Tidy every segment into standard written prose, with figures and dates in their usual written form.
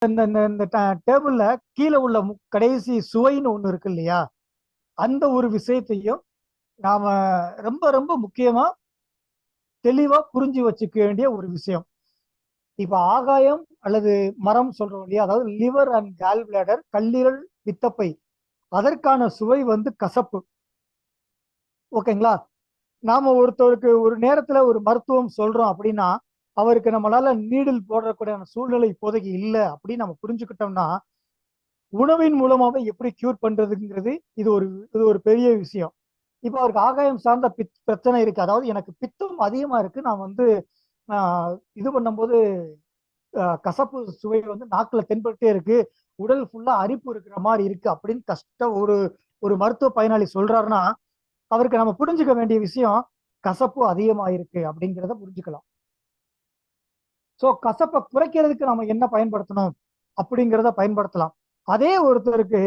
இந்த டேபிள்ல கீழே உள்ள கடைசி சுவைன்னு ஒண்ணு இருக்கு இல்லையா, அந்த ஒரு விஷயத்தையும் நாம ரொம்ப ரொம்ப முக்கியமா தெளிவா புரிஞ்சு வச்சுக்க வேண்டிய ஒரு விஷயம். இப்ப ஆகாயம் அல்லது மரம் சொல்றோம் இல்லையா, அதாவது லிவர் அண்ட் கால் பிளாடர், கல்லீரல், பித்தப்பை, அதற்கான சுவை கசப்பு. ஓகேங்களா? நாம ஒருத்தருக்கு ஒரு நேரத்துல ஒரு மருத்துவம் சொல்றோம் அப்படின்னா, அவருக்கு நம்மளால நீடில் போடக்கூடிய சூழ்நிலை இப்போதைக்கு இல்லை அப்படின்னு நம்ம புரிஞ்சுக்கிட்டோம்னா, உணவின் மூலமாவே எப்படி கியூர் பண்றதுங்கிறது இது ஒரு பெரிய விஷயம். இப்போ அவருக்கு ஆகாயம் சார்ந்த பிரச்சனை இருக்கு, அதாவது எனக்கு பித்தம் அதிகமா இருக்கு, நான் இது பண்ணும்போது கசப்பு சுவை நாக்குல தென்பட்டே இருக்கு, உடல் ஃபுல்லா அரிப்பு இருக்கிற மாதிரி இருக்கு அப்படின்னு ஒரு ஒரு மருத்துவ பயனாளி சொல்றாருன்னா, அவருக்கு நம்ம புரிஞ்சுக்க வேண்டிய விஷயம் கசப்பு அதிகமா இருக்கு அப்படிங்கிறத புரிஞ்சுக்கலாம். சோ கசப்பை குறைக்கிறதுக்கு நம்ம என்ன பயன்படுத்தணும் அப்படிங்கிறத பயன்படுத்தலாம். அதே ஒருத்தருக்கு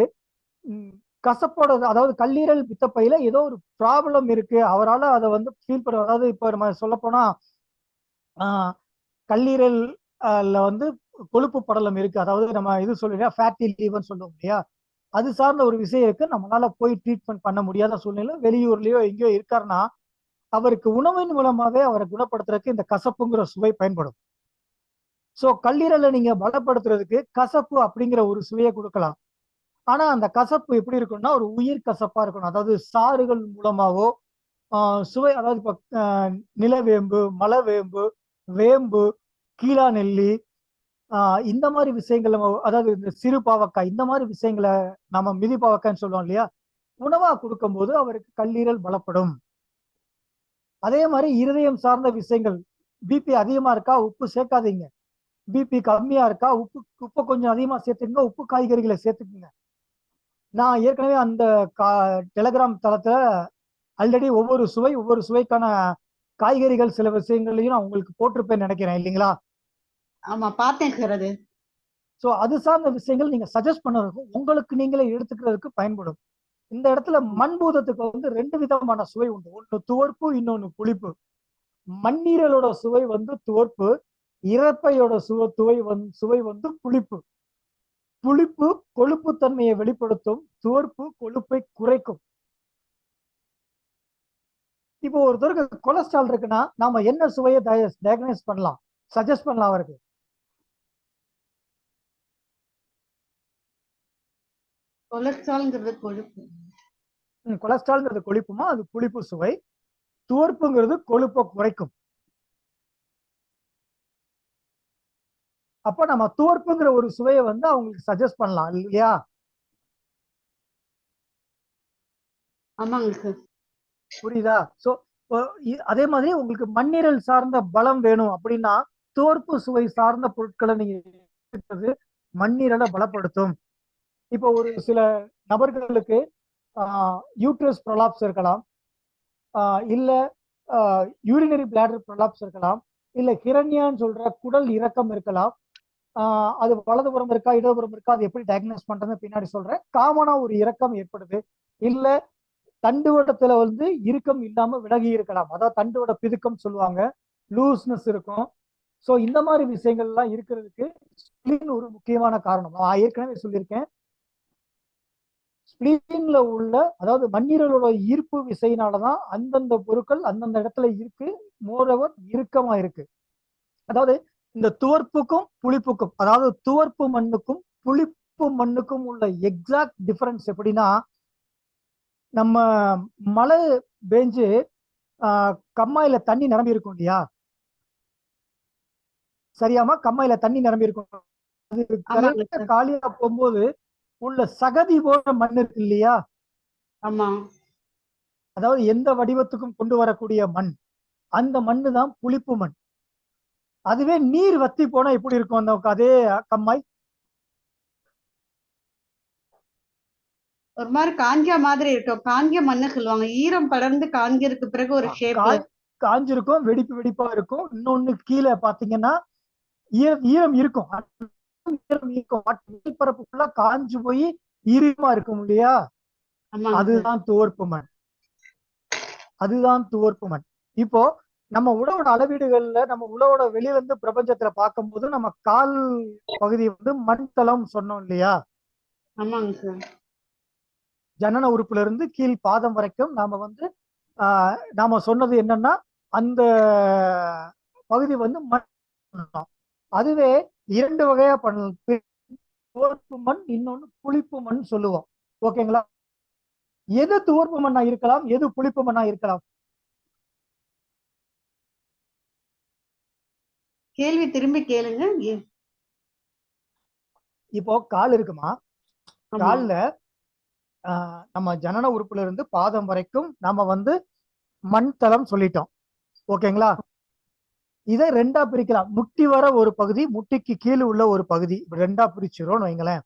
கசப்போட, அதாவது கல்லீரல் பித்தப்பையில ஏதோ ஒரு ப்ராப்ளம் இருக்கு, அவரால் அதை ஃபீல் பண்ண, அதாவது இப்ப நம்ம சொல்ல போனா கல்லீரல் கொழுப்பு படலம் இருக்கு, அதாவது நம்ம இது சொல்லுவோம் ஃபேட்டி லீவர்னு சொல்லுவோம் இல்லையா, அது சார்ந்த ஒரு விஷயம் இருக்கு, நம்மளால போய் ட்ரீட்மெண்ட் பண்ண முடியாத சூழ்நிலை, வெளியூர்லயோ எங்கேயோ இருக்காருன்னா அவருக்கு உணவின் மூலமாவே அவரை குணப்படுத்துறதுக்கு இந்த கசப்புங்கிற சுவை பயன்படும். சோ கல்லீரலை நீங்க பலப்படுத்துறதுக்கு கசப்பு அப்படிங்கிற ஒரு சுவையை கொடுக்கலாம். ஆனா அந்த கசப்பு எப்படி இருக்கும்னா ஒரு உயிர் கசப்பா இருக்கணும், அதாவது சாறுகள் மூலமாவோ சுவை, அதாவது இப்ப நிலவேம்பு, மலவேம்பு, வேம்பு, கீழா நெல்லி, இந்த மாதிரி விஷயங்கள், அதாவது இந்த சிறு பாவக்காய், இந்த மாதிரி விஷயங்களை நம்ம மிதி பாவக்காய்ன்னு சொல்லுவோம் இல்லையா, உணவா கொடுக்கும்போது அவருக்கு கல்லீரல் பலப்படும். அதே மாதிரி இருதயம் சார்ந்த விஷயங்கள், பிபி அதிகமா இருக்கா உப்பு சேர்க்காதீங்க, பிபி கம்மியா இருக்கா உப்பு கொஞ்சம் அதிகமா சேர்த்துக்குங்க, உப்பு காய்கறிகளை சேர்த்துக்குங்க. நான் ஏற்கனவே அந்த டெலகிராம் தளத்துல ஆல்ரெடி ஒவ்வொரு சுவைக்கான காய்கறிகள் சில விஷயங்களையும் நான் உங்களுக்கு போட்டிருப்பேன்னு நினைக்கிறேன் இல்லைங்களா? ஆமா, பார்த்தேன். சோ அது சார்ந்த விஷயங்கள் நீங்க சஜஸ்ட் பண்ணதுக்கும் உங்களுக்கு நீங்களே எடுத்துக்கிறதுக்கு பயன்படும். இந்த இடத்துல மண்பூதத்துக்கு 2 விதமான சுவை உண்டு, ஒண்ணு துவர்ப்பு, இன்னொன்னு புளிப்பு. மண்ணீரலோட சுவை துவர்ப்பு, இறப்பையோட சுவை புளிப்பு. புளிப்பு கொழுப்பு தன்மையை வெளிப்படுத்தும், துவர்ப்பு கொழுப்பை குறைக்கும். இப்போ ஒருத்தருக்கு கொலஸ்ட்ரால் இருக்குன்னா நாம என்ன சுவையை டயக்னைஸ் பண்ணலாம், சஜஸ்ட் பண்ணலாம் அவருக்கு? கொலஸ்ட்ரால்ங்கிறது கொழுப்புமா, அது புளிப்பு சுவை. துவர்ப்புங்கிறது கொழுப்பை குறைக்கும். அப்ப நம்ம துவர்ப்புங்கிற ஒரு சுவையை அவங்களுக்கு சஜஸ்ட் பண்ணலாம் இல்லையா? புரியுதா? சோ அதே மாதிரி உங்களுக்கு மண்ணீரல் சார்ந்த பலம் வேணும் அப்படின்னா துவர்ப்பு சுவை சார்ந்த பொருட்களை நீங்க மண்ணீரலை பலப்படுத்தும். இப்போ ஒரு சில நபர்களுக்கு யூட்ரஸ் ப்ரொலாப்ஸ் இருக்கலாம், இல்ல யூரினரி பிளாடர் ப்ரொலாப்ஸ் இருக்கலாம், இல்ல ஹிரண்யான்னு சொல்ற குடல் இறக்கம் இருக்கலாம். அது வலதுபுறம் இருக்கா இடதுபுறம் இருக்கா, அது எப்படி டயக்னோஸ் பண்றது பின்னாடி சொல்றேன். காமனா ஒரு இறக்கம் ஏற்படுது, இல்ல தண்டுவடத்துல இறுக்கம் இல்லாம விலகி இருக்கலாம், அதாவது தண்டுவட பிதுக்கம் சொல்லுவாங்க, லூஸ்னஸ் இருக்கும். சோ இந்த மாதிரி விஷயங்கள் எல்லாம் இருக்கிறதுக்கு ஸ்பிளீன் ஒரு முக்கியமான காரணம். நான் ஏற்கனவே சொல்லியிருக்கேன், ஸ்பிளீன்ல உள்ள, அதாவது மண்ணீரலோட ஈர்ப்பு விசையினாலதான் அந்தந்த பொருட்கள் அந்தந்த இடத்துல இருக்கு, மோரோவர் இறுக்கமா இருக்கு. அதாவது இந்த துவர்ப்புக்கும் புளிப்புக்கும், அதாவது துவர்ப்பு மண்ணுக்கும் புளிப்பு மண்ணுக்கும் உள்ள எக்ஸாக்ட் டிஃபரன்ஸ் எப்படின்னா, நம்ம மழை பெஞ்சு கம்மாயில தண்ணி நிரம்பி இருக்கும் இல்லையா, சரியாமா கம்மாயில தண்ணி நிரம்பி இருக்கும், அது கரெக்டா காலியா போகும்போது உள்ள சகதி போன்ற மண் இருக்கு இல்லையா, அதாவது எந்த வடிவத்துக்கும் கொண்டு வரக்கூடிய மண், அந்த மண்ணு தான் புளிப்பு மண். அதுவே நீர் வத்தி போனா எப்படி இருக்கும் அந்த அதே கம்மாய்? ஒரு மாதிரி காஞ்ச மாதிரி இருக்கும், காஞ்ச மண்ணு சொல்லுவாங்க, ஈரம் படர்ந்து காஞ்சிருக்கு பிறகு ஒரு ஷேப்ல காஞ்சிருக்கும், வெடிப்பு வெடிப்பா இருக்கும். இன்னொன்னு கீழே பாத்தீங்கன்னா ஈரம் இருக்கும், பரப்புக்குள்ள காஞ்சு போய் ஈரமா இருக்கும் இல்லையா, அதுதான் துவர்ப்பு மண். அதுதான் துவர்ப்பு மண். இப்போ நம்ம உணவோட அளவீடுகள்ல நம்ம உணவோட வெளியில இருந்து பிரபஞ்சத்துல பார்க்கும்போது நம்ம கால் பகுதி வந்து மண் தளம் சொன்னோம் இல்லையா? ஆமாங்க சார். ஜனன உறுப்புல இருந்து கீழ் பாதம் வரைக்கும் நாம வந்து நாம சொன்னது என்னன்னா அந்த பகுதி வந்து மண் சொன்னோம். அதுவே 2 வகையா பண்ணலாம். துவர்ப்பு மண், இன்னொன்னு புளிப்பு மண் சொல்லுவோம். ஓகேங்களா? எது துவர்ப்பு மண்ணா இருக்கலாம், எது புளிப்பு மண்ணா இருக்கலாம்? கேள்வி திரும்பி கேளுங்க. இப்போ கால் இருக்குமா? ஆமா. கால்ல நம்ம ஜனன உறுப்புல இருந்து பாதம் வரைக்கும் நம்ம வந்து மண் தளம் சொல்லிட்டோம். ஓகேங்களா? இதை 2ஆ பிரிக்கலாம். முட்டி வர ஒரு பகுதி, முட்டிக்கு கீழே உள்ள ஒரு பகுதி, இப்படி 2ஆ பிரிச்சிரோம்னு வைங்களேன்.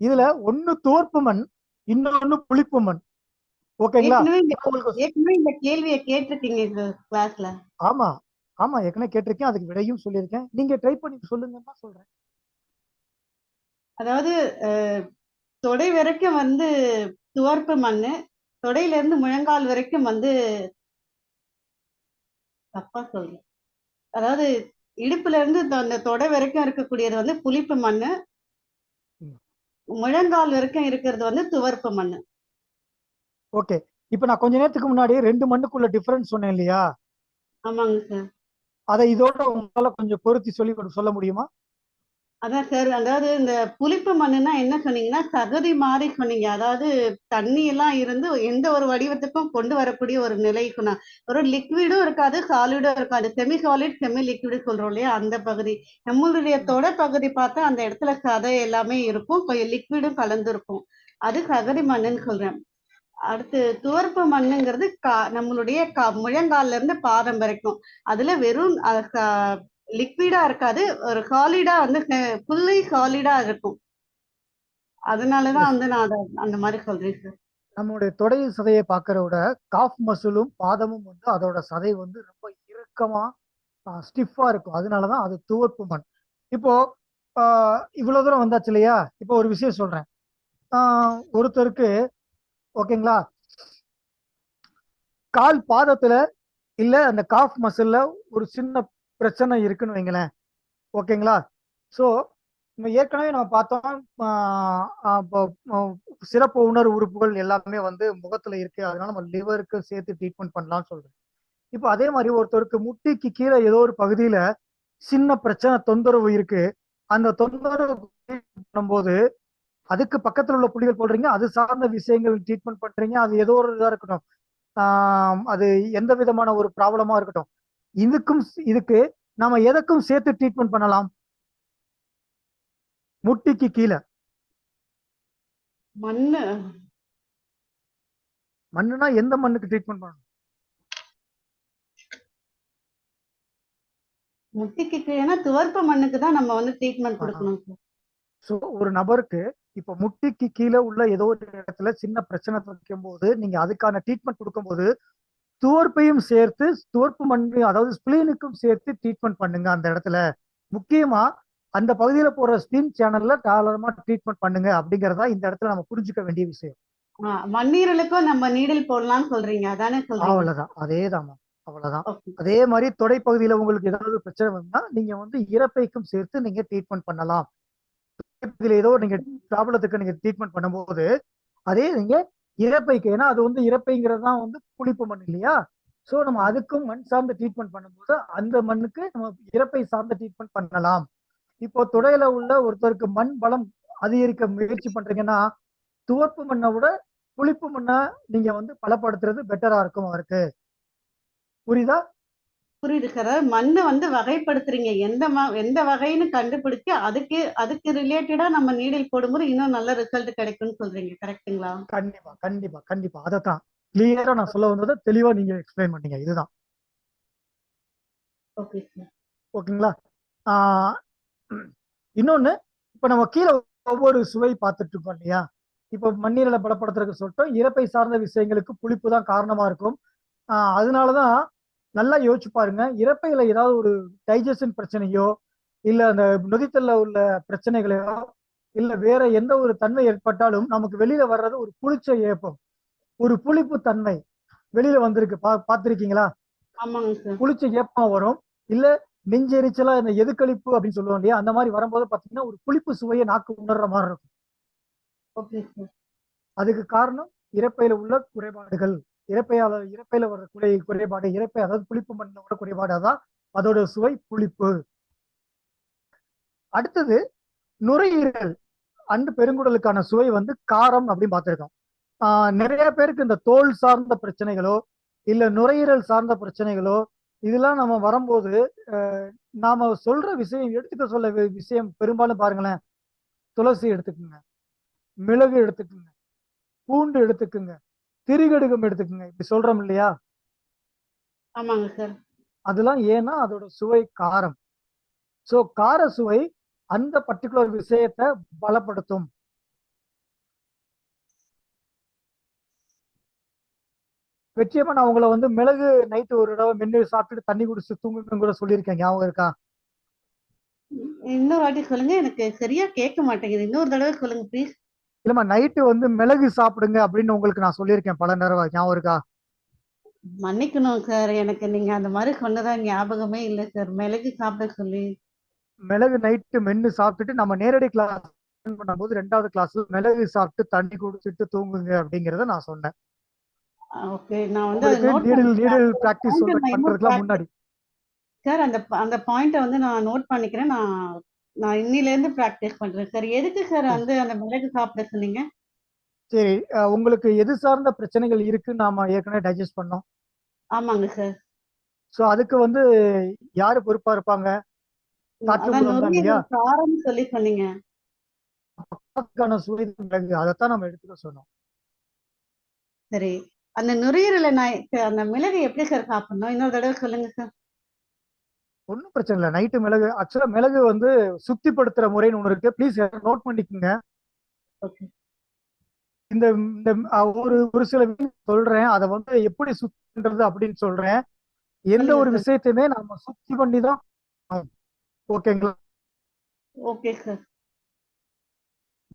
இதுல ஒண்ணு துவர்ப்பு மண், இன்னொன்னு புளிப்பு மண். ஓகேங்களா? ஏற்கனவே இந்த நான் உங்களுக்கு ஏற்கனவே இந்த கேள்வியை கேட்டிருக்கீங்க சார் கிளாஸ்ல. ஆமா ஆமா ஏற்கனவே கேட்டிருக்கேன், அதுக்கு விடையும் சொல்லியிருக்கேன். நீங்க ட்ரை பண்ணி சொல்லுங்கன்னா சொல்றேன். அதாவது தொடை வரைக்கும் வந்து துவர்ப்பு மண்ணு, தொடையில இருந்து முழங்கால் வரைக்கும் வந்து தப்பா சொல்றேன். அதாவது இடுப்புல இருந்து அந்த தொடை வரைக்கும் இருக்கக்கூடியது வந்து புளிப்பு மண்ணு, ம். முழங்கால் வரைக்கும் இருக்கிறது வந்து துவர்ப்பு மண்ணு. ஓகே. இப்ப நான் கொஞ்ச நேரத்துக்கு முன்னாடி 2 மண்ணுக்குள்ள டிஃபரன்ஸ் சொன்னேன் இல்லையா? ஆமாங்க சார். அதை இதோட உங்களால கொஞ்சம் பொருத்தி சொல்ல முடியுமா? அதான் சார், அதாவது இந்த புளிப்பு மண்ணுன்னா என்ன சொன்னீங்கன்னா, சகதி மாரி சொன்னீங்க. அதாவது தண்ணி எல்லாம் இருந்து எந்த ஒரு வடிவத்துக்கும் கொண்டு வரக்கூடிய ஒரு நிலைக்கு ஒரு லிக்விடும் இருக்காது, சாலிடும் இருக்காது. செமி சாலிட், செமி லிக்விடு சொல்றோம் இல்லையா? அந்த பகுதி. நம்மளுடைய ம். தொட பகுதி பார்த்தா அந்த இடத்துல சதை எல்லாமே இருக்கும். கொஞ்சம் லிக்விடும் கலந்திருக்கும். அது சகதி மண்ணுன்னு சொல்றேன். அடுத்து துவர்ப்பு மண்ணுங்கிறது நம்மளுடைய முழங்கால்ல இருந்து பாதம் வரைக்கும். அதுல வெறும் லிக்விடா இருக்காது, ஒரு சாலிடா வந்து ஃபுல்லி சாலிடா இருக்கும். அதனாலதான் எஸ். வந்து நான் அதை அந்த மாதிரி சொல்றேன் சார். நம்மளுடைய தொடை சதையை பார்க்கறத விட காஃப் மசிலும் பாதமும் வந்து அதோட சதை வந்து ரொம்ப இறுக்கமா ஸ்டிஃபா இருக்கும். அதனாலதான் அது துவர்ப்பு மண். இப்போ இவ்வளவு தூரம் வந்தாச்சு இல்லையா? இப்போ ஒரு விஷயம் சொல்றேன். ஒருத்தருக்கு ஓகேங்களா, கால் பாதத்துல இல்ல அந்த காஃப் மசில்ல ஒரு சின்ன பிரச்சனை இருக்குன்னு வைங்களேன். ஓகேங்களா? சோ நம்ம ஏற்கனவே நம்ம பார்த்தோம். இப்போ சிறப்பு உணர்வு உறுப்புகள் எல்லாமே வந்து முகத்துல இருக்கு, அதனால நம்ம லிவருக்கு சேர்த்து ட்ரீட்மெண்ட் பண்ணலாம்னு சொல்றேன். இப்போ அதே மாதிரி ஒருத்தருக்கு முட்டிக்கு கீழே ஏதோ ஒரு பகுதியில சின்ன பிரச்சனை தொந்தரவு இருக்கு. அந்த தொந்தரவு பண்ணும்போது அதுக்கு பக்கத்துல உள்ள புள்ளிகள் போடுறீங்க, அது சார்ந்த விஷயங்கள் ட்ரீட்மெண்ட் பண்றீங்க. அது ஏதோ ஒரு இதா இருக்கட்டும், அது எந்த விதமான ஒரு ப்ராப்ளமா இருக்கட்டும், இதுக்கும் இதுக்கு நாம எதற்கும் சேர்த்து ட்ரீட்மெண்ட் பண்ணலாம். முட்டிக்கு கீழே மண்ணு மண்ணுனா எந்த மண்ணுக்கு ட்ரீட்மெண்ட் பண்ணணும்? முட்டிக்கு கீழேனா துவர்ப்பு மண்ணுக்கு தான் நம்ம வந்து ட்ரீட்மெண்ட் கொடுக்கணும் சார். ஸோ ஒரு நபருக்கு இப்போ முட்டிக்கு கீழே உள்ள ஏதோ ஒரு இடத்துல சின்ன பிரச்சனை வைக்கும் போது நீங்க அதுக்கான ட்ரீட்மெண்ட் கொடுக்கும்போது துவர்ப்பையும் சேர்த்து, துவர்ப்பு மண் அதாவது ஸ்பிளீனுக்கும் சேர்த்து ட்ரீட்மெண்ட் பண்ணுங்க அந்த இடத்துல. முக்கியமா அந்த பகுதியில போற ஸ்பின் சேனல்ல தாராளமா ட்ரீட்மெண்ட் பண்ணுங்க அப்படிங்கறதா இந்த இடத்துல நம்ம புரிஞ்சுக்க வேண்டிய விஷயம். மண்ணீரலுக்கும் நம்ம நீடில் போடலாம்னு சொல்றீங்க, அதானே சொல்றீங்க? அவ்வளவுதான், அதேதான். அவ்வளவுதான். ஓகே. அதே மாதிரி தொடைப்பகுதியில உங்களுக்கு ஏதாவது பிரச்சனை வந்தா நீங்க வந்து இரைப்பைக்கும் சேர்த்து நீங்க ட்ரீட்மெண்ட் பண்ணலாம். இதுல ஏதோ நீங்க ப்ராப்ளத்துக்கு நீங்க ட்ரீட்மெண்ட் பண்ணும்போது அதே நீங்க இரைப்பைக்கு, ஏன்னா அது வந்து இரைப்பைங்கிறது தான் வந்து புளிப்பு மண் இல்லையா? சோ நம்ம அதுக்கும் மண் சார்ந்த ட்ரீட்மெண்ட் பண்ணும்போது அந்த மண்ணுக்கு நம்ம இரைப்பை சார்ந்த ட்ரீட்மெண்ட் பண்ணலாம். இப்போ துடையில உள்ள ஒருத்தருக்கு மண் பலம் அதிகரிக்க முயற்சி பண்றீங்கன்னா துவர்ப்பு மண்ணை விட புளிப்பு மண்ணை நீங்க வந்து பலப்படுத்துறது பெட்டரா இருக்கும் அவருக்கு. புரியுதா? புரியுது சார். அதாவது மண்ணை வந்து வகைப்படுத்துறீங்க, எந்த வகைன்னு கண்டுபிடிச்சு அதுக்கு அதுக்கு ரிலேட்டடா நம்ம நீடில் போடும்போது இன்னும் நல்ல ரிசல்ட் கிடைக்கும்னு சொல்றீங்க, கரெக்ட்டுங்களா? கண்டிப்பா கண்டிப்பா கண்டிப்பா அதைத்தான் கிளியரா நான் சொல்ல வந்ததை தெளிவா நீங்க எக்ஸ்பிளைன் பண்ணீங்க. இதுதான். Okay sir. ஓகேங்களா? ஆஹ் இன்னொன்னு, இப்ப நம்ம கீழே ஒவ்வொரு சுவை பார்த்துட்டு இருக்கோம் இல்லையா? இப்ப மண்ணீரலை பலப்படுத்துறதுக்கு சொல்லிட்டு இரைப்பை சார்ந்த விஷயங்களுக்கு புளிப்பு தான் காரணமா இருக்கும். அதனாலதான் நல்லா யோசிச்சு பாருங்க, இரைப்பையில ஏதாவது ஒரு டைஜஷன் பிரச்சனையோ இல்ல அந்த நொதித்தல்ல உள்ள பிரச்சனைகளையோ இல்ல வேற எந்த ஒரு தன்மை ஏற்பட்டாலும் நமக்கு வெளியில வர்றது ஒரு புளிச்ச ஏப்பம், ஒரு புளிப்பு தன்மை வெளியில வந்திருக்கு. பார்த்திருக்கீங்களா? ஆமாங்க சார். புளிச்ச ஏப்பம் வரும். இல்ல நெஞ்செரிச்சலா இந்த எதுக்களிப்பு அப்படின்னு சொல்லுவோம் இல்லையா? அந்த மாதிரி வரும்போது பாத்தீங்கன்னா ஒரு புளிப்பு சுவையை நாக்கு உணர்ற மாதிரி இருக்கும். Okay sir. அதுக்கு காரணம் இரைப்பையில உள்ள குறைபாடுகள். இரைப்பையில வர்ற குறைபாடு, அதாவது புளிப்பு மண்ணில் வர குறைபாடு, அதான் அதோட சுவை புளிப்பு. அடுத்தது நுரையீரல் அண்டு பெருங்குடலுக்கான சுவை வந்து காரம் அப்படின்னு பார்த்திருக்கோம். நிறைய பேருக்கு இந்த தோல் சார்ந்த பிரச்சனைகளோ இல்ல நுரையீரல் சார்ந்த பிரச்சனைகளோ இதெல்லாம் நம்ம வரும்போது நாம சொல்ற விஷயம் எடுத்துக்க சொல்ல விஷயம் பெரும்பாலும் பாருங்களேன், துளசி எடுத்துக்குங்க, மிளகு எடுத்துக்குங்க, பூண்டு எடுத்துக்குங்க, திரிகடுகம் எடுத்துக்குங்க, இப்படி சொல்றோம் இல்லையா? ஆமாங்க சார். அதெல்லாம் ஏன்னா அதோட சுவை காரம். சோ கார சுவை அந்த பர்டிகுலர் விஷயத்தை பலப்படுத்தும். நிச்சயமா நான் உங்களை வந்து மிளகு நைட்டு ஒரு தடவை மென்னு சாப்பிட்டுட்டு தண்ணி குடிச்சு தூங்குன்னு கூட சொல்லியிருக்கேன், ஞாபகம் இருக்கா? இன்னொரு வாட்டி சொல்லுங்க. எனக்கு சரியா கேட்க மாட்டேங்குது. இன்னொரு தடவை சொல்லுங்க ப்ளீஸ். இல்லம்மா, நைட்டு வந்து மிளகு சாப்பிடுங்க அப்படின்னு உங்களுக்கு நான் சொல்லியிருக்கேன் பல நேரம், ஞாபகம் இருக்கா? மன்னிக்கணும் சார். எனக்கு நீங்க அந்த மாரி சொன்னதா ஞாபகமே இல்ல சார். மிளகு சாப்பிட சொல்லி. மிளகு நைட்டு மென்னு சாப்பிட்டுட்டு நம்ம நேரடி கிளாஸ் பண்ணும்போது 2வது கிளாஸ்ல மிளகு சாப்பிட்டு தண்ணி குடிச்சிட்டு தூங்குங்க அப்படிங்கறத நான் சொன்னேன். ஓகே. நான் வந்து அத உங்களுக்கு நோட் நீடில் பண்ணிக்கிறேன். நீடில் அந்த பிராக்டிஸ் பாயிண்ட்ட நான் இன்னும் பண்றதுக்குலாம் முன்னாடி. சார் அந்த பாயிண்ட்ட வந்து நான் நோட் பண்ணிக்கிறேன். நான் நான் இன்னிலேருந்து பிராக்டிஸ் பண்றேன் சார். எதுக்கு சார் வந்து அந்த மிளகு சாப்பிட சொன்னீங்க? சரி, உங்களுக்கு எது சார்ந்த பிரச்சனைகள் இருக்குன்னு நாம ஏற்கனவே டைஜஸ்ட் பண்ணோம். ஆமாங்க சார். சோ அதுக்கு வந்து யாரு பொறுப்பா இருப்பாங்க? காற்று அதான் மூலம் தான் இல்லையா? நுரையீரல் காரம்னு சொல்லி சொன்னீங்க. அதுக்கான சுவை மிளகு, அதைத்தான் நம்ம எடுத்துக்க சொன்னோம். சரி. அந்த நுரையீரல நான் அந்த மிளகு எப்படி சார் சாப்பிடணும்? இன்னொரு தடவ சொல்லுங்க சார். ஒன்றும் பிரச்சனை இல்லை. நைட்டு மிளகு, ஆக்சுவலா மிளகு வந்து சுத்திப்படுத்துற முறைன்னு ஒண்ணு இருக்கு, ப்ளீஸ் நோட் பண்ணிக்கோங்க. ஓகே. இந்த இந்த ஒரு ஒரு சில விஷயம் சொல்றேன், அதை வந்து எப்படி சுத்தி பண்றது அப்படின்னு சொல்றேன். எந்த சொல்லுங்க ஒரு சார். விஷயத்தையுமே நம்ம சுத்தி பண்ணி தான், ஓகேங்களா? Okay sir.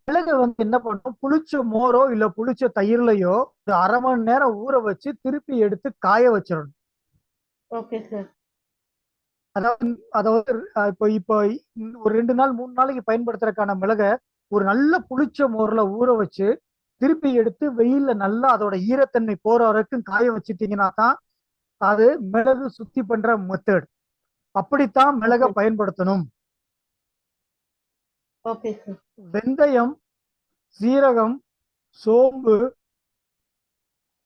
மிளகு வந்து என்ன பண்ணும், புளிச்ச மோரோ இல்ல புளிச்ச தயிர்லயோ ஒரு 1/2 மணி நேரம் ஊற வச்சு திருப்பி எடுத்து காய வச்சிடணும். Okay sir. அதாவது அதாவது இப்போ இப்போ ஒரு 2 நாள் 3 நாளைக்கு பயன்படுத்துறதுக்கான மிளகை ஒரு நல்ல புளிச்ச மோர்ல ஊற வச்சு திருப்பி எடுத்து வெயில்ல நல்லா அதோட ஈரத்தன்மை போற வரைக்கும் காய வச்சிட்டீங்கன்னா தான் அது மிளகு சுத்தி பண்ற மெத்தட். அப்படித்தான் மிளகை ஓகே. பயன்படுத்தணும். Okay sir. வெந்தயம், சீரகம், சோம்பு,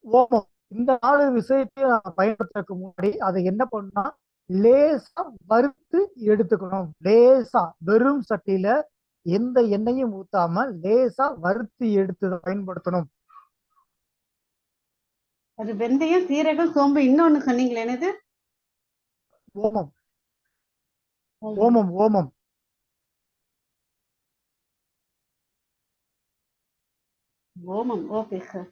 ஓமம், இந்த 4 விஷயத்தையும் நான் பயன்படுத்துறதுக்கு முன்னாடி அதை என்ன பண்ணா லேசா வறுத்து எடுத்துக்கணும். லேசா வெறும் சட்டியில எந்த எண்ணெயும் ஊத்தாம லேசா வறுத்து எடுத்து பயன்படுத்தணும். அது வெந்தயம், சீரகம், சோம்பு இன்னொன்னு சொன்னீங்களே என்னது? ஓமம். ஓமம். ஓமம். ஓமம். ஓமம். Okay sir.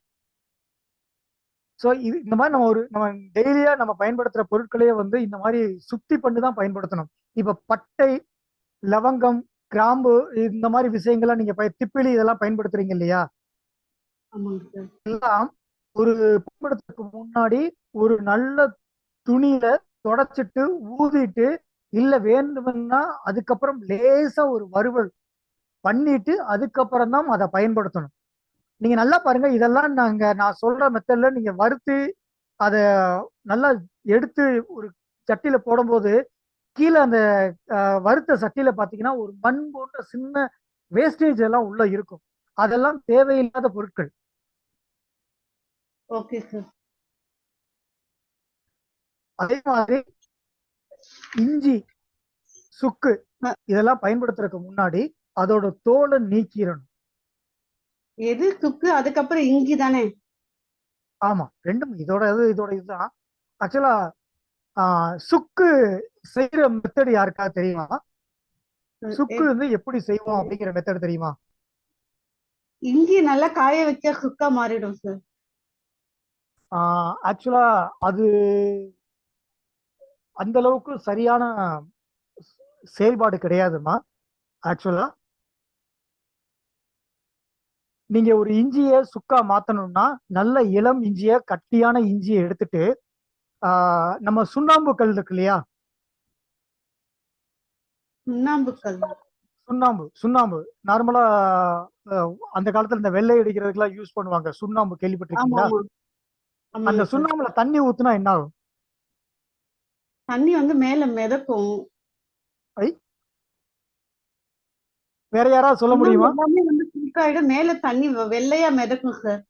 சோ இது இந்த மாதிரி நம்ம டெய்லியா நம்ம பயன்படுத்துற பொருட்களையே வந்து இந்த மாதிரி சுத்தி பண்ணி தான் பயன்படுத்தணும். இப்ப பட்டை, லவங்கம், கிராம்பு, இந்த மாதிரி விஷயங்கள்லாம் நீங்க திப்பிலி இதெல்லாம் பயன்படுத்துறீங்க இல்லையா? ஆமாங்க சார். எல்லாம் ஒரு பயன்படுத்துறதுக்கு முன்னாடி ஒரு நல்ல துணியில தொடச்சிட்டு ஊதிட்டு, இல்ல வேண்டும்னா அதுக்கப்புறம் லேசா ஒரு வறுவல் பண்ணிட்டு அதுக்கப்புறம் தான் அதை பயன்படுத்தணும். நீங்க நல்லா பாருங்க, இதெல்லாம் நான் சொல்ற மெத்தட்ல நீங்க வறுத்து அத நல்லா எடுத்து ஒரு சட்டியில போடும்போது கீழே அந்த வறுத்த சட்டியில பாத்தீங்கன்னா ஒரு மண் போன்ற சின்ன வேஸ்டேஜ் எல்லாம் உள்ள இருக்கும். அதெல்லாம் தேவையில்லாத பொருட்கள். Okay sir. அதே மாதிரி இஞ்சி, சுக்கு அ இதெல்லாம் பயன்படுத்துறதுக்கு முன்னாடி அதோட தோலை நீக்கிடணும். எது சுக்கு, அதுக்கப்புறம் இஞ்சி தானே? ஆமா, ரெண்டும் இதோட இதுதான். ஆக்சுவலா சுக்கு செய்யற மெத்தட் யாருக்காவது தெரியுமா? அ எ சுக்கு வந்து எப்படி செய்வோம் அப்படிங்கிற மெத்தட் தெரியுமா? இஞ்சி நல்லா காய வச்சா சுக்கா மாறிடும் சார். ஆக்சுவலா அது அந்த அளவுக்கு சரியான செயல்பாடு கிடையாதுமா. ஆக்சுவலா நீங்க ஒரு இஞ்சிய சுக்கா மாத்தணும்னா நல்ல இளம் இஞ்சிய கட்டியான இஞ்சியை எடுத்துட்டு நம்ம சுண்ணாம்பு கல் இருக்கு இல்லையா? சுண்ணாம்புக்கல். சுண்ணாம்பு சுண்ணாம்பு நார்மலா அந்த காலத்துல இந்த வெள்ளை அடிக்கிறதுக்கெல்லாம் யூஸ் பண்ணுவாங்க. சுண்ணாம்பு ஆமா கேள்விப்பட்டிருக்கீங்களா? ஆமா அந்த ஆமாங்க சார். சுண்ணாம்புல தண்ணி ஊத்துனா என்ன ஆகும்? தண்ணி வந்து மேல மிதக்கும். ஐ, வேற யாராவது சொல்ல சுண்ணாம்பு முடியுமா? எல்லாமே வந்து சில்காயிடும், மேல தண்ணி வெள்ளையா மிதக்கும் சார்.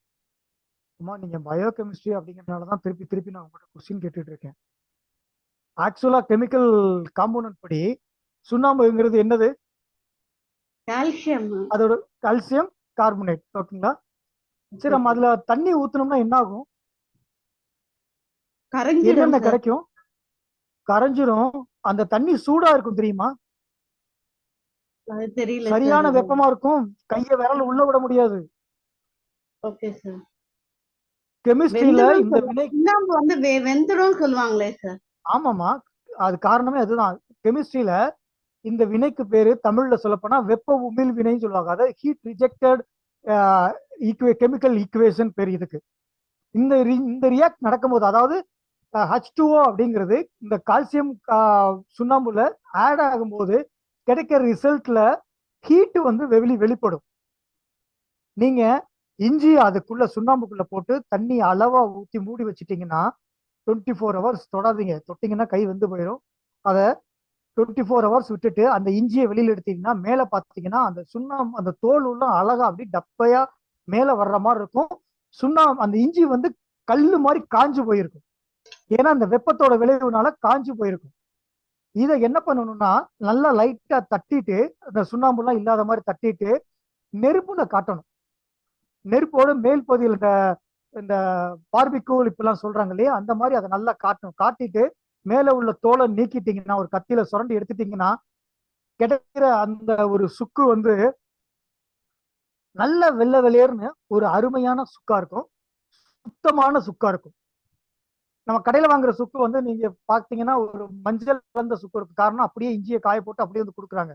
அம்மா, நீங்க பயோ கெமிஸ்ட்ரி அப்படிங்கறதுனாலதான் திருப்பி திருப்பி நான் உங்கள்கிட்ட கொஸ்டின் கேட்டுட்டு இருக்கேன். ஆக்சுவலா கெமிக்கல் காம்போனன்ட் படி சுண்ணாம்புங்கிறது என்னது? கால்சியம். அதோட கால்சியம் கார்பனேட். ஓகேங்களா? சரி, நம்ம அதுல தண்ணி ஊத்துனோம்னா என்ன ஆகும்? கரைஞ்சிடும் என்னென்ன சார். கிடைக்கும்? கரைஞ்சிரும். அந்த தண்ணி சூடா இருக்கும் தெரியுமா? அது தெரியல சார். சரியான வெப்பமா இருக்கும். கைய விரல் உள்ள விட முடியாது. Okay sir. கெமிஸ்ட்ரியில வெந்துடும் இந்த சொல்லுவாங்க. வினை. சுண்ணாம்பு வந்து வெந்துடும் சொல்லுவாங்களே சார். ஆமாமா, அது காரணமே அதுதான். கெமிஸ்ட்ரியில இந்த வினைக்கு பேரு தமிழ்ல சொல்லப்போனா வெப்ப உமிழ் வினைன்னு சொல்லுவாங்க. அதாவது ஹீட் ரிஜெக்டட் கெமிக்கல் ஈக்குவேஷன் பேர் இதுக்கு. இந்த ரியாக்ட் நடக்கும்போது, அதாவது H2O அப்படிங்கிறது இந்த கால்சியம் சுண்ணாம்புல ஆட் ஆகும்போது கிடைக்கிற ரிசல்ட்ல ஹீட் வந்து வெளிப்படும். நீங்க இஞ்சி அதுக்குள்ள சுண்ணாம்புக்குள்ள போட்டு தண்ணி அளவா ஊத்தி மூடி வச்சிட்டீங்கன்னா 24 ஹவர்ஸ் தொடாதீங்க. தொட்டீங்கன்னா கை வந்து போயிடும். அதை 24 ஹவர்ஸ் விட்டுட்டு அந்த இஞ்சியை வெளியில எடுத்தீங்கன்னா மேல பாத்தீங்கன்னா அந்த சுண்ணாம்பு அந்த தோல் உள்ள அழகா அப்படி டப்பையா மேல வர்ற மாதிரி இருக்கும். சுண்ணாம்பு அந்த இஞ்சி வந்து கல்லு மாதிரி காஞ்சு போயிருக்கும். ஏன்னா அந்த வெப்பத்தோட விளைவுனால காஞ்சு போயிருக்கும். இதை என்ன பண்ணணும்னா நல்லா லைட்டா தட்டிட்டு, அந்த சுண்ணாம்புலாம் இல்லாத மாதிரி தட்டிட்டு நெருப்புல காட்டணும். நெருப்போட மேல் பகுதியில் இந்த இந்த பார்பிக்யூல் இப்பெல்லாம் சொல்றாங்க இல்லையா, அந்த மாதிரி அதை நல்லா காட்டணும். காட்டிட்டு மேல உள்ள தோலை நீக்கிட்டீங்கன்னா, ஒரு கத்தியில சுரண்டி எடுத்துட்டீங்கன்னா கிடைக்கிற அந்த ஒரு சுக்கு வந்து நல்ல வெள்ளை வெளியேறுன்னு ஒரு அருமையான சுக்கா இருக்கும். சுத்தமான சுக்கா இருக்கும். நம்ம கடையில வாங்குற சுக்கு வந்து நீங்க பாத்தீங்கன்னா ஒரு மஞ்சள் கலந்த சுக்கு இருக்கு. காரணம் அப்படியே இஞ்சியை காய போட்டு அப்படியே வந்து கொடுக்குறாங்க.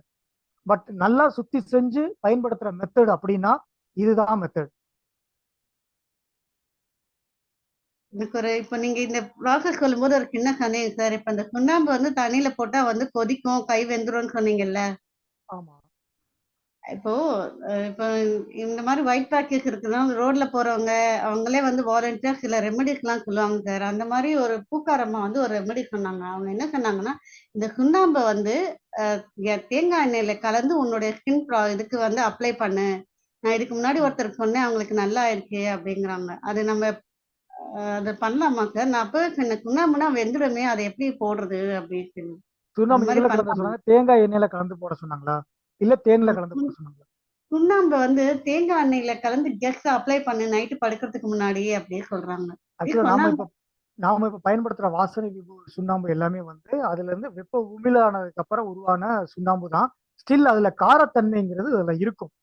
பட் நல்லா சுத்தி செஞ்சு பயன்படுத்துற மெத்தட் அப்படின்னா இதுதான் மெத்தட். எனக்கு ஒரு இப்ப நீங்க இந்த ப்ராசஸ் சொல்லும்போது ஒரு சின்ன சந்தேகம் சார். இப்ப இந்த சுண்ணாம்பு வந்து தண்ணியில போட்டா வந்து கொதிக்கும், கை வெந்துரும்னு சொன்னீங்கல்ல. ஆமா. இப்போ இப்போ இந்த மாதிரி ஒயிட் பேக்கேஜ் இருக்குன்னா ரோட்ல போறவங்க அவங்களே வந்து வாலண்டியர் சில ரெமெடிஸ்லாம் சொல்லுவாங்க சார். அந்த மாதிரி ஒரு பூக்காரம்மா வந்து ஒரு ரெமெடி சொன்னாங்க. அவங்க என்ன சொன்னாங்கன்னா, இந்த சுண்ணாம்பை வந்து தேங்காய் எண்ணெயில கலந்து உன்னுடைய ஸ்கின் இதுக்கு வந்து அப்ளை பண்ணு. நான் இதுக்கு முன்னாடி ஒருத்தருக்கு சொன்னேன், அவங்களுக்கு நல்லா ஆயிடுச்சு அப்படிங்கிறாங்க. அது நம்ம அதை பண்ணலாமா சார்? நான் அப்பவே சொன்னேன், சுண்ணாம்புனா வெந்துடுமே, அதை எப்படி போடுறது அப்படின்னு. அந்த சுண்ணாம்பு மாதிரி இதுல கலந்து பண்ணலாமா? சொன்னாங்க, தேங்காய் எண்ணெயில கலந்து போட சொன்னாங்களா இல்ல தேன்ல கலந்து போட சொன்னாங்களா? சுண்ணாம்பு வந்து தேங்காய் எண்ணெயில கலந்து ஜஸ்ட் அப்ளை பண்ணு நைட்டு படுக்கிறதுக்கு முன்னாடி அப்படியே சொல்றாங்க. அப்படி ஆக்சுவலா சொன்னாங்க. நாம இப்ப பயன்படுத்துற வாசனை சுண்ணாம்பு எல்லாமே வந்து அதுல இருந்து வெப்ப உமிழானதுக்கு அப்புறம் உருவான சுண்ணாம்பு தான். ஸ்டில் அதுல காரத்தன்மைங்கிறது அதுல இருக்கும்.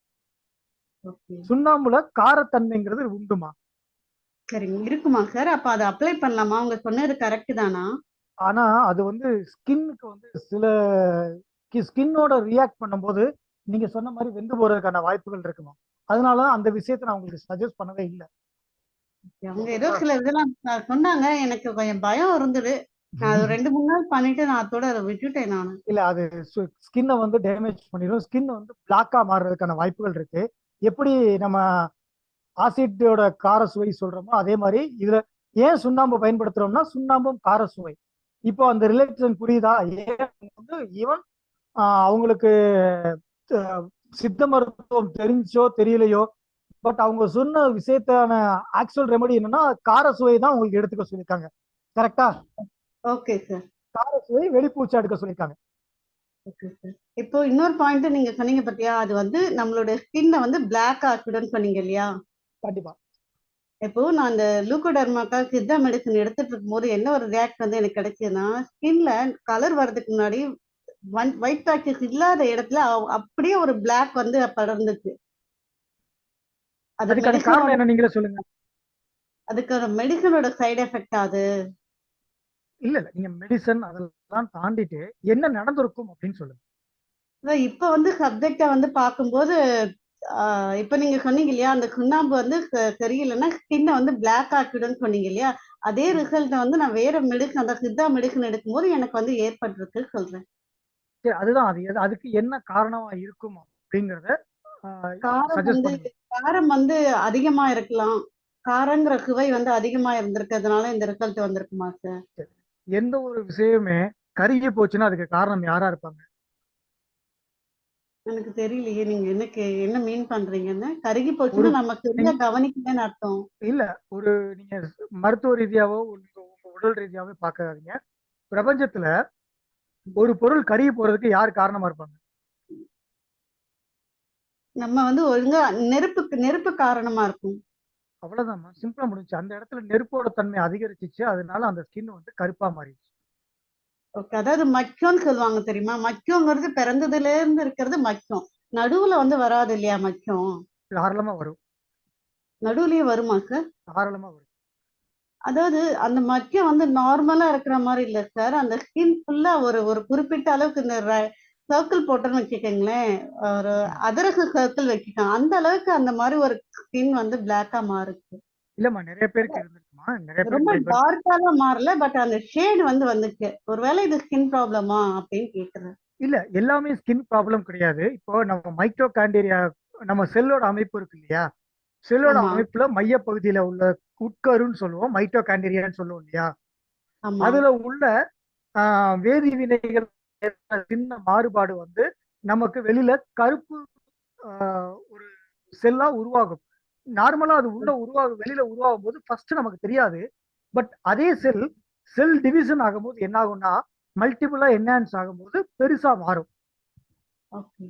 ஓகே. சுண்ணாம்புல காரத்தன்மைங்கிறது உண்டுமா? சரிங்க. இருக்குமா சார்? அப்ப அதை அப்ளை பண்ணலாமா? அவங்க சொன்னது கரெக்ட் தானா? ஆனா அது வந்து ஸ்கின்னுக்கு வந்து சில ஸ்கின்னோட ரியாக்ட் பண்ணும்போது நீங்க சொன்ன மாதிரி வெந்து போறதுக்கான வாய்ப்புகள் இருக்குமா. அதனால அந்த விஷயத்தை நான் உங்களுக்கு சஜஸ்ட் பண்ணவே இல்லை. அவங்க ஏதோ ஓகேங்களா? சில இதெல்லாம் சொன்னாங்க. எனக்கு கொஞ்சம் பயம் இருந்தது. நான் அது 2 3 நாள் பண்ணிட்டு நான் அதோட அதை விட்டுட்டேன் நானு. இல்ல, அது ஸ்கின்னை வந்து டேமேஜ் பண்ணிடும். ஸ்கின் வந்து பிளாக்கா மாறுறதுக்கான வாய்ப்புகள் இருக்கு. எப்படி நம்ம ஆசிட்டோட கார சுவை சொல்றோமோ அதே மாதிரி இதுல ஏன் சுண்ணாம்பு பயன்படுத்துறோம்னா சுண்ணாம்பும் கார சுவை. இப்போ அந்த ரிலேஷன் புரியுதா? ஏன் வந்து ஈவன் அவங்களுக்கு அஹ், சித்த மருத்துவம் தெரிஞ்சோ தெரியலையோ, பட் அவங்க சொன்ன விஷயத்தான ஆக்சுவல் ரெமெடி என்னன்னா கார சுவை தான் உங்களுக்கு எடுத்துக்க சொல்லியிருக்காங்க. கரெக்டா? Okay sir. கார சுவை வெளிப்பூச்சா எடுக்க சொல்லியிருக்காங்க. Okay sir. இப்போ இன்னொரு பாயிண்ட் நீங்க சொன்னீங்க பாத்தியா, அது வந்து நம்மளோட ஸ்கின்னை வந்து பிளாக் ஆக்கிடும்னு சொன்னீங்க இல்லையா? கண்டிப்பா. இப்போ நான் அந்த லூக்கோடர்மாக்கா சித்தா மெடிசன் எடுத்துட்டு இருக்கும்போது என்ன ஒரு ரியாக்ட் வந்து எனக்கு கிடைச்சதுன்னா, ஸ்கின்ல கலர் வர்றதுக்கு முன்னாடி ஒயிட் பேச்சஸ் இல்லாத இடத்துல அப்படியே ஒரு பிளாக் வந்து படர்ந்துச்சு. அது அதுக்கான மெடிசனோட காரணம் என்ன நீங்களே சொல்லுங்க. அதுக்கு ஒரு மெடிசனோட சைடு எஃபெக்ட் அது. இல்ல இல்ல, நீங்க மெடிசன் அதெல்லாம் தாண்டிட்டு என்ன நடந்திருக்கும் அப்படின்னு சொல்லுங்க. இப்ப வந்து சப்ஜெக்டை வந்து பார்க்கும்போது இப்ப நீங்க சொன்னீங்க இல்லையா அந்த சுண்ணாம்பு வந்து சரியில்லைன்னா ஸ்கின்னை வந்து பிளாக் ஆக்கிடும்னு சொன்னீங்க இல்லையா, அதே ரிசல்ட்டை வந்து நான் வேற மெடிசன் அந்த சித்தா மெடிசன் எடுக்கும்போது எனக்கு வந்து ஏற்பட்டிருக்கு சொல்றேன். சரி, அதுதான் அது அதுக்கு என்ன காரணமா இருக்கும் அப்படிங்கிறத காரம் சஜஸ்ட் வந்து பண்ணுங்க. காரம் வந்து அதிகமா இருக்கலாம். காரங்கிற சுவை வந்து அதிகமா இருந்திருக்கிறதுனால இந்த ரிசல்ட் வந்திருக்குமா சார்? சரி. எந்த ஒரு விஷயமே கருகி போச்சுன்னா அதுக்கு காரணம் யாரா இருப்பாங்க? எனக்கு தெரியலையே நீங்க என்ன மீன் பண்றீங்கன்னு. கருகி ஒரு போச்சுன்னா நம்ம சரியா நீங்க கவனிக்கலன்னு அர்த்தம். இல்ல ஒரு நீங்க மருத்துவ ரீதியாவோ உங்க உங்க உடல் ரீதியாவோ பார்க்காதீங்க. பிரபஞ்சத்துல ஒரு பொருள் கருகி போறதுக்கு யார் காரணமா இருப்பாங்க? நம்ம வந்து ஒழுங்கா நெருப்பு காரணமா இருக்கும். அவ்வளவுதான், சிம்பிளா முடிஞ்சு. அந்த இடத்துல நெருப்போட தன்மை அதிகரிச்சிச்சு, அதனால அந்த ஸ்கின் வந்து கருப்பா மாறிடுச்சு. ஓகே. அதாவது மச்சம்ன்னு சொல்லுவாங்க தெரியுமா? மச்சம்ங்கிறது பிறந்ததுல இருந்து இருக்கிறது மச்சம். நடுவுல வந்து வராது இல்லையா மச்சம்? தாராளமா வரும். நடுவுலயே வருமா சார்? தாராளமா வரும். அதாவது அந்த மச்சம் வந்து நார்மலா இருக்கிற மாதிரி இல்ல சார். அந்த ஸ்கின் ஃபுல்லா ஒரு ஒரு குறிப்பிட்ட அளவுக்கு இந்த சர்க்கிள் போட்டோன்னு வச்சுக்கோங்களேன். ஒரு ம். அதிரக சர்க்கிள் வச்சுக்கலாம். அந்த அளவுக்கு அந்த மாதிரி ஒரு ஸ்கின் வந்து பிளாக்கா மாறுச்சு. இல்லம்மா, நிறைய பேருக்கு இருந்திருக்குமா, நிறைய பேருக்கு ரொம்ப நிறைய பேருக்கு. டார்க்காலாம் மாறல. பட் அந்த ஷேட் வந்து வந்துச்சு. ஒருவேளை இது ஸ்கின் ப்ராப்ளமா அப்படின்னு கேட்கிறேன். இல்ல, எல்லாமே ஸ்கின் ப்ராப்ளம் கிடையாது. இப்போ நம்ம மைட்டோகாண்ட்ரியா, நம்ம செல்லோட அமைப்பு இருக்கு இல்லையா, செல்லோட ஆமா, அமைப்புல மைய பகுதியில உள்ள உட்கருன்னு சொல்லுவோம், மைட்டோகாண்ட்ரியான்னு சொல்லுவோம் இல்லையா. ஆமா. அதுல உள்ள வேதி வினைகள் சின்ன மாறுபாடு வந்து நமக்கு வெளியில கருப்பு ஒரு செல்லா உருவாகும். நார்மலா அது உள்ள வெளியில உருவாகும் போது ஃபர்ஸ்ட் நமக்கு தெரியாது. பட் அதே செல் டிவிஷன் ஆகும்போது என்ன ஆகும்னா, மல்டிபிளா என்ஹான்ஸ் ஆகும்போது பெருசா மாறும். ஓகே.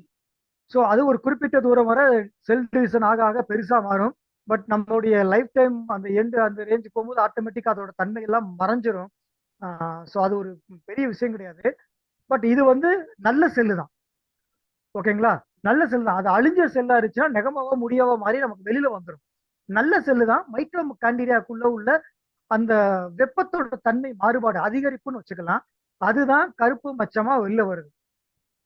ஸோ அது ஒரு குறிப்பிட்ட தூரம் வரை செல் டிவிஷன் ஆக ஆக பெருசா மாறும். பட் நம்மளுடைய லைஃப் டைம் அந்த அந்த ரேஞ்ச் போகும்போது ஆட்டோமேட்டிக்கா அதோட தன்மை எல்லாம் மறைஞ்சிரும். ஸோ அது ஒரு பெரிய விஷயம் கிடையாது. பட் இது வந்து நல்ல செல்லு தான். ஓகேங்களா? நல்ல செல் தான். அது அழிஞ்ச செல்லா இருந்துச்சுன்னா நெகமாவோ முடியாவோ மாறி நமக்கு வெளியில வந்துடும். நல்ல செல்லு தான். மைக்ரோ காண்டிரியாக்குள்ள உள்ள அந்த வெப்பத்தோட தன்மை மாறுபாடு அதிகரிப்புன்னு வச்சுக்கலாம். அதுதான் கருப்பு மச்சமா வெளில வருது.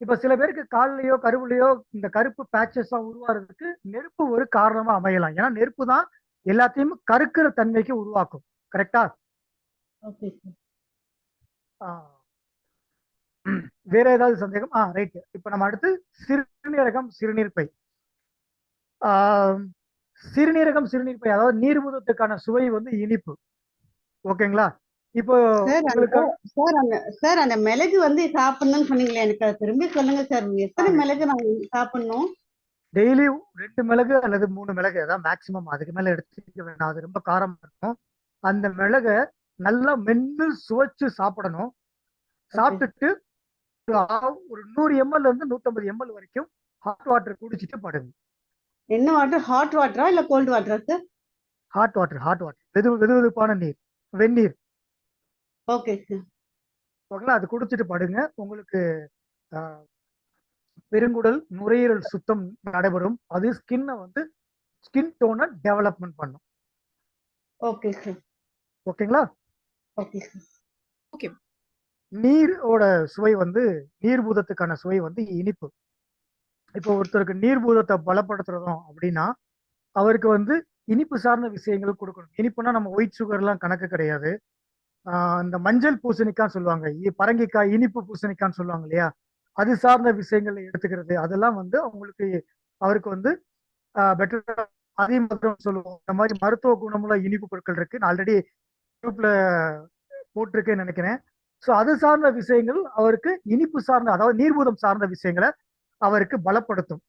இப்ப சில பேருக்கு கால்லயோ கருவுலயோ இந்த கருப்பு பேச்சஸா உருவாறதுக்கு நெருப்பு ஒரு காரணமா அமையலாம். ஏன்னா நெருப்பு தான் எல்லாத்தையும் கருக்கிற தன்மைக்கு உருவாக்கும். கரெக்டா? Okay sir. வேற ஏதாவது சந்தேகம்? ரைட். இப்ப நம்ம அடுத்து சிறுநீரகம், சிறுநீர் பை. ஆஹ் சிறுநீர் பை, அதாவது நீர்மூதத்துக்கான சுவை வந்து இனிப்பு. ஓகேங்களா? இப்போ சார் அந்த உங்களுக்கு சார் அந்த மிளகு வந்து சாப்பிடணும்னு சொன்னீங்களே எனக்கு அதை திரும்பி சொல்லுங்க சார். எத்தனை மிளகு நான் சாப்பிடணும்? டெய்லி 2 மிளகு அல்லது 3 மிளகு அதான் மேக்சிமம். அதுக்கு மேல எடுத்துக்க வேண்டாம், அது ரொம்ப காரமா இருக்கும். அந்த மிளகை நல்லா மென்னு சுவைச்சு சாப்பிடணும். ஓகே. சாப்பிட்டுட்டு ஒரு 100 எம்எல் இருந்து 150 எம்எல் வரைக்கும் ஹாட் வாட்டர் குடிச்சிட்டு படுங்க. என்ன வாட்டர்? ஹாட் வாட்டரா இல்ல கோல்ட் வாட்டரா சார்? ஹாட் வாட்டர் வெது வெதுப்பான நீர், வெந்நீர். Okay sir. ஓகேங்களா? அது குடிச்சிட்டு படுங்க. உங்களுக்கு ஆஹ், பெருங்குடல் நுரையீரல் சுத்தம் நடைபெறும். அது ஸ்கின் டோனை டெவலப்மெண்ட் பண்ணும். Okay sir. ஓகேங்களா? Okay sir. ஓகே. நீரோட சுவை வந்து நீர்பூதத்துக்கான சுவை வந்து இனிப்பு. இப்போ ஒருத்தருக்கு நீர்பூதத்தை பலப்படுத்துறதும் அப்படின்னா அவருக்கு வந்து இனிப்பு சார்ந்த விஷயங்கள் கொடுக்கணும். இனிப்புனா நம்ம ஒயிட் சுகர் எல்லாம் கணக்கு கிடையாது. இந்த மஞ்சள் பூசணிக்கான்னு சொல்லுவாங்க, பரங்கிக்காய் இனிப்பு பூசணிக்கான்னு சொல்லுவாங்க இல்லையா, அது சார்ந்த விஷயங்களை எடுத்துக்கிறது அதெல்லாம் வந்து அவருக்கு வந்து பெட்டர். அதே மாதிரி சொல்லுவோம், இந்த மாதிரி மருத்துவ குணமுள்ள இனிப்பு பொருட்கள் இருக்கு. நான் ஆல்ரெடி குரூப்ல போட்டிருக்கேன்னு நினைக்கிறேன். ஸோ அது சார்ந்த விஷயங்கள் அவருக்கு இனிப்பு சார்ந்த, அதாவது நீர்பூதம் சார்ந்த விஷயங்களை அவருக்கு பலப்படுத்தும்.